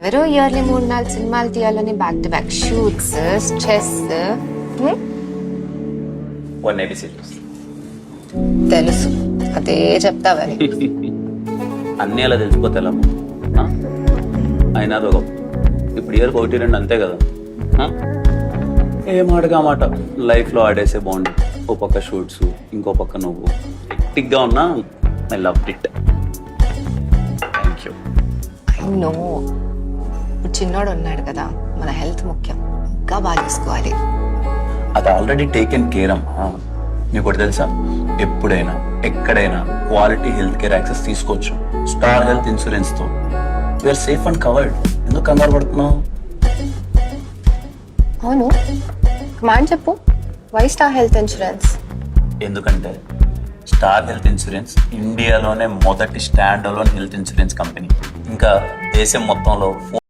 ఎవరో ఇయర్లీ 3-4 సినిమాలు తీయాలని back to back shoots, stress. One ABC చూస్తా. తెలుసు, అదే చెప్తావని. అన్నీ అలా తెలిసిపోతాయి అయినా అదొక ఇప్పుడు ఇయర్కి 1-2 అంతే కదా. ఏ మాటగా మాట లైఫ్లో ఆడేసే బాగుండు. ఓ పక్క షూట్స్, ఇంకో పక్క నువ్వు హెక్టిక్గా ఉన్నా I love it. Thank you. I know, ఇప్పుడు చిన్నోడు ఉన్నాడు కదా, మన హెల్త్ ముఖ్యం, ఇంకా బాగా చూసుకోవాలి. అది ఆల్రెడీ టేకెన్ కేర్ అమ్మా. మీకు ఒకటి తెలుసా, ఎప్పుడైనా ఎక్కడైనా క్వాలిటీ హెల్త్ కేర్ యాక్సెస్ తీసుకోవచ్చు స్టార్ హెల్త్ ఇన్సూరెన్స్ తో. We are safe and covered. ఎందుకు కంగారు పడుతున్నావు? అవును, కమాండ్ చెప్పు. Why star health insurance? ఎందుకంటే స్టార్ హెల్త్ ఇన్సూరెన్స్ ఇండియాలోనే మొదటి stand alone health insurance company. ఇంకా దేశం మొత్తంలో